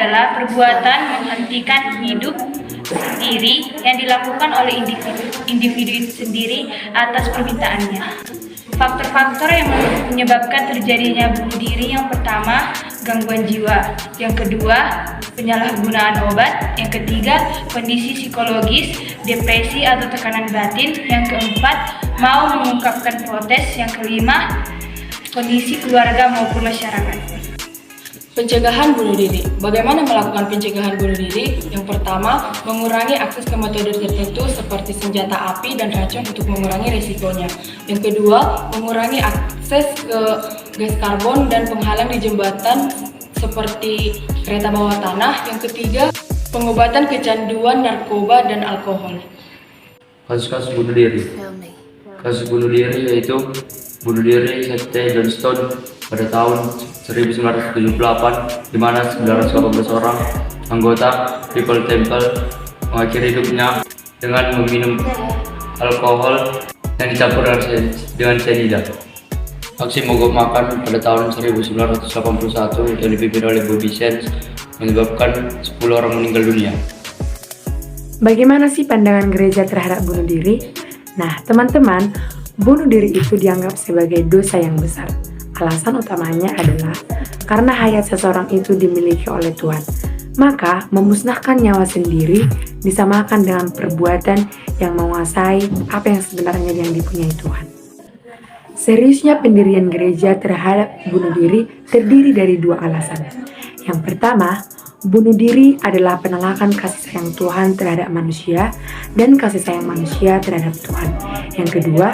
adalah perbuatan menghentikan hidup sendiri yang dilakukan oleh individu itu sendiri atas permintaannya. Faktor-faktor yang menyebabkan terjadinya bunuh diri: yang pertama, gangguan jiwa; yang kedua, penyalahgunaan obat; yang ketiga, kondisi psikologis, depresi atau tekanan batin; yang keempat, mau mengungkapkan protes; yang kelima, kondisi keluarga maupun masyarakat. Pencegahan bunuh diri. Bagaimana melakukan pencegahan bunuh diri? Yang pertama, mengurangi akses ke metode tertentu seperti senjata api dan racun untuk mengurangi risikonya. Yang kedua, mengurangi akses ke gas karbon dan penghalang di jembatan seperti kereta bawah tanah. Yang ketiga, pengobatan kecanduan narkoba dan alkohol. Kasus-kasus bunuh diri. Kasus bunuh diri yaitu bunuh diri St. Johnston pada tahun 1978, di mana 918 orang anggota People Temple mengakhiri hidupnya dengan meminum alkohol yang dicampur dengan cyanida. Aksi mogok makan pada tahun 1981 yang dipimpin oleh Bobby Sands menyebabkan 10 orang meninggal dunia. Bagaimana sih pandangan gereja terhadap bunuh diri? Nah, teman-teman, bunuh diri itu dianggap sebagai dosa yang besar. Alasan utamanya adalah karena hayat seseorang itu dimiliki oleh Tuhan. Maka, memusnahkan nyawa sendiri disamakan dengan perbuatan yang menguasai apa yang sebenarnya yang dipunyai Tuhan. Seriusnya pendirian gereja terhadap bunuh diri terdiri dari dua alasan. Yang pertama, bunuh diri adalah penolakan kasih sayang Tuhan terhadap manusia dan kasih sayang manusia terhadap Tuhan. Yang kedua,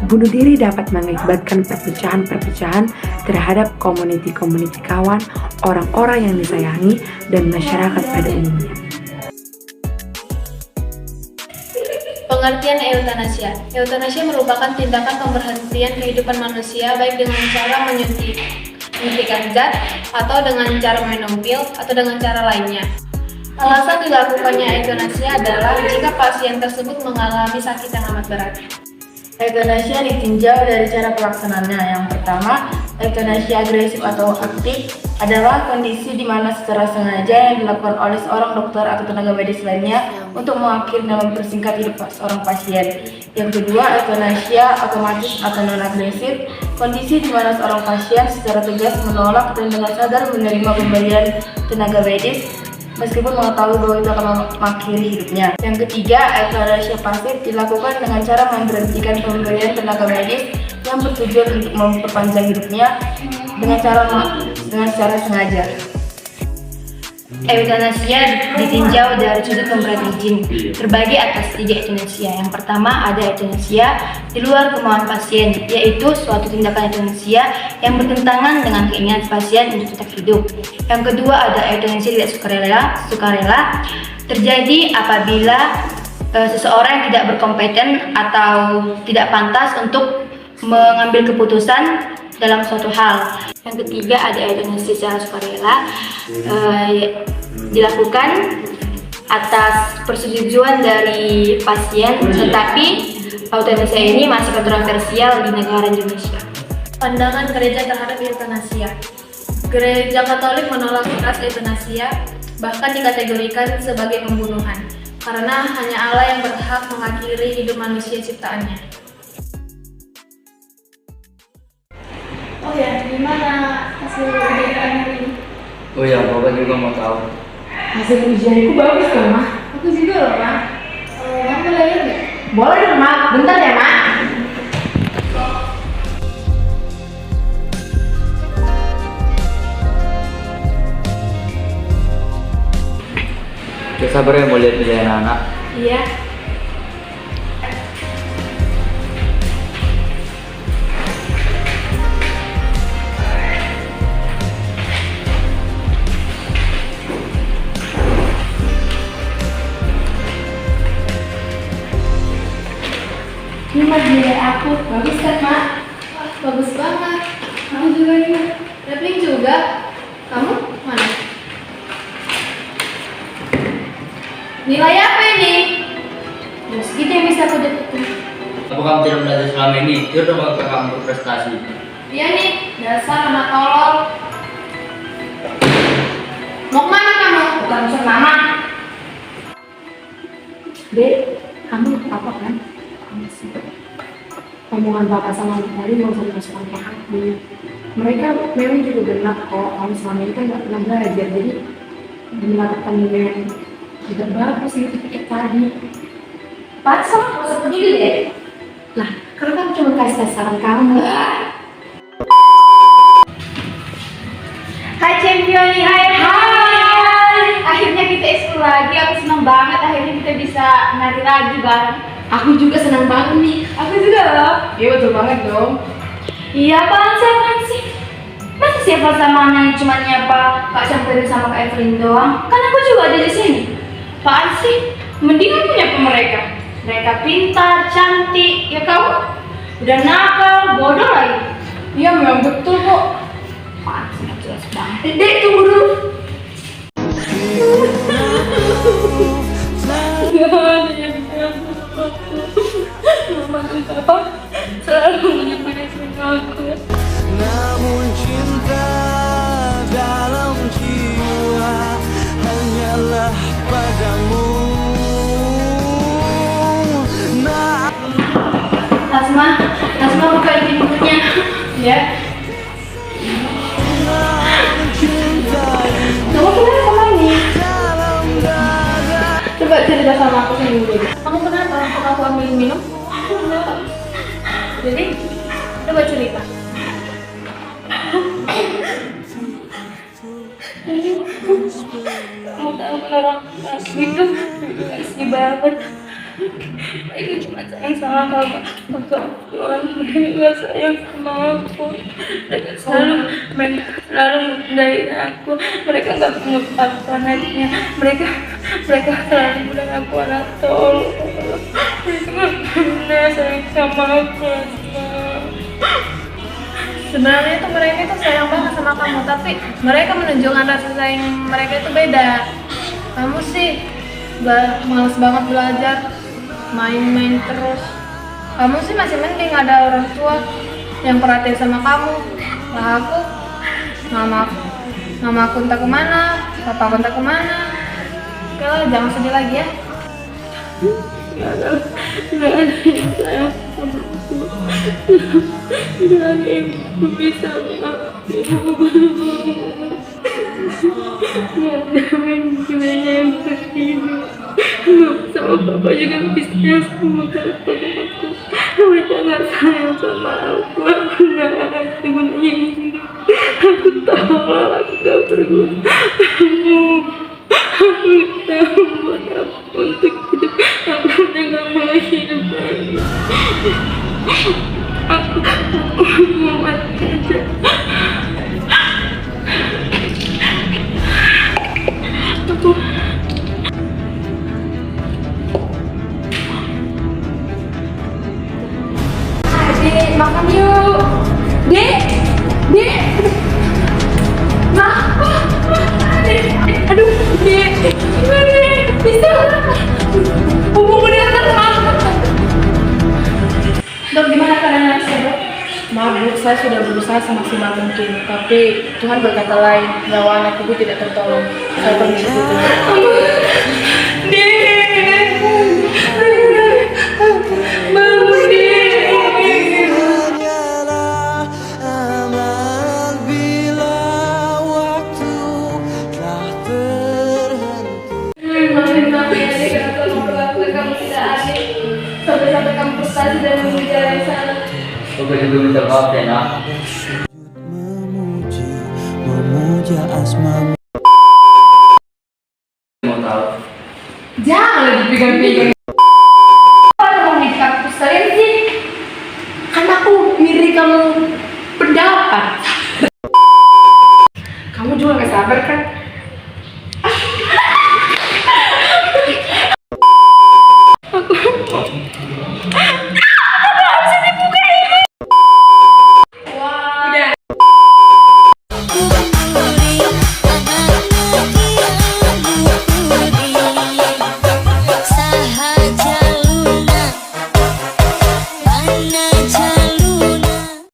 bunuh diri dapat mengakibatkan perpecahan-perpecahan terhadap komuniti-komuniti kawan, orang-orang yang disayangi, dan masyarakat pada umumnya. Pengertian eutanasia. Eutanasia merupakan tindakan pemberhentian kehidupan manusia baik dengan cara menyuntikkan zat, atau dengan cara minum pil, atau dengan cara lainnya. Alasan dilakukannya eutanasia adalah jika pasien tersebut mengalami sakit yang amat berat. Eutanasia ditinjau dari cara pelaksanaannya. Yang pertama, eutanasia agresif atau aktif adalah kondisi di mana secara sengaja yang dilakukan oleh seorang dokter atau tenaga medis lainnya untuk mengakhiri dan mempersingkat hidup seorang pasien. Yang kedua, eutanasia otomatis atau non-agresif, kondisi di mana seorang pasien secara tegas menolak dan dengan sadar menerima pemberian tenaga medis meskipun mengetahui bahwa itu akan mengakhiri hidupnya. Yang ketiga, eutanasia pasif dilakukan dengan cara memberhentikan pemberian tenaga medis yang bertujuan untuk memperpanjang hidupnya dengan secara sengaja. Eutanasia ditinjau dari sudut pemberian izin, terbagi atas 3 eutanasia. Yang pertama ada eutanasia di luar kemauan pasien, yaitu suatu tindakan eutanasia yang bertentangan dengan keinginan pasien untuk tetap hidup. Yang kedua ada eutanasia tidak sukarela, terjadi apabila seseorang tidak berkompeten atau tidak pantas untuk mengambil keputusan dalam suatu hal. Yang ketiga ada eutanasia secara sukarela, dilakukan atas persetujuan dari pasien, tetapi eutanasia ini masih kontroversial di negara Indonesia. Pandangan gereja terhadap eutanasia. Gereja Katolik menolak keras eutanasia, bahkan dikategorikan sebagai pembunuhan, karena hanya Allah yang berhak mengakhiri hidup manusia ciptaannya. Oh ya, gimana hasil ujian hari ini? Oh ya, Bapak juga mau tahu. Hasil ujianku bagus kok, Ma. Aku juga loh, Ma. Kamu boleh lihat nggak? Boleh dong, Ma. Bentar ya, Ma. Kita sabar ya mau lihat nilai anak-anak. Iya. Ini mah nilai aku. Bagus kan, Mak? Wah, bagus banget. Kamu juga nih. Rappling juga. Kamu mana? Nilai apa ini? Ya segitu yang bisa aku dapetin. Apa kamu tidak belajar selama ini? Yuk dong kamu berprestasi. Iya nih, dasar anak tolol. Mau kemana kamu? urusan mama. Dek, kamu apa kan? Omongan bapak sama ibu tadi mau usah dimasukkan ke hati. Mereka memang juga benar kok, kamu selama ini kan nggak pernah belajar, jadi melakukan nilai yang tidak bagus gitu kayak tadi. Pas sama gak usah peduli deh. Lah, karena kan cuma kasih saran kamu. Hai Championi, hai. Akhirnya kita ekskul lagi, aku senang banget akhirnya kita bisa nari lagi bareng. Aku juga senang banget nih. Aku juga loh. Iya betul banget dong. Iya apaan sih? Masa siapa sama yang cuma nyapa Kak Championi sama Kak Evelyn doang? Kan aku juga ada di sini. Apaan sih? Mendingan punya mereka. Mereka pintar, cantik, ya kamu? Udah nakal, bodoh lagi. Iya memang betul kok. Apaan sih, nggak jelas banget. Dek, tunggu dulu. Selalu menyepelekan aku. Namun cinta dalam jiwa hanyalah padamu. Nasma buka pintunya. Ya. Kamu kenapa sama ini? Coba cerita sama aku dulu. Kamu kenapa? Aku ambil minum? Jadi, coba cerita. Kamu tahu kalau aku itu asli banget. Mereka cuma sayang sama kakak. Kakak Tuhan mereka sayang sama aku. Mereka selalu mencintai aku. Mereka nggak mengungkapkan hatinya. Mereka selalu bilang aku anak tolol. Mereka nggak pernah sayang sama aku. Sebenarnya itu mereka itu sayang banget sama kamu, tapi mereka menunjukkan rasa sayang mereka itu beda. Kamu sih males banget belajar, main-main terus. Kamu sih masih mending ada orang tua yang perhatian sama kamu. Lah aku, mama aku entah kemana, papa aku entah kemana. Oke lah, jangan sedih lagi ya. Nggak ada yang sayang sama aku. Nggak ada yang bisa mengaku. Nggak ada yang tertidur. Sama papa juga bisa sama kakak aku. Mereka nggak sayang sama aku. Aku nggak ada gunanya hidup. Aku tahu aku nggak berguna. Aku tahu buat apa untuk hidup. Aku udah gak mau hidup lagi. Aku mau mati aja. Dek, makan yuk. Dek. Aduh, Dek. Gimana, Dek? Bisa. Punggung udah terang. Dok, gimana keadaan Nasya, Dok? Maaf Bu, saya sudah berusaha semaksimal mungkin, tapi Tuhan berkata lain, nyawa anak ibu tidak tertolong. Saya permisi dulu. Hanyalah amal bila waktu telah terhenti. Maafin ya, Dek, kalau perlakuan kamu tidak adil. Sampai kamu frustasi dan mengejar yang salah. Aku juga minta maaf ya nak. Memuja asmamu. Mau tahu? Jangan lagi pegang-pegang. Apa mau di kampus kalian sih? Kan aku ngiri kamu pendapat. Kamu juga gak sabar kan? Sahaja lunak, mana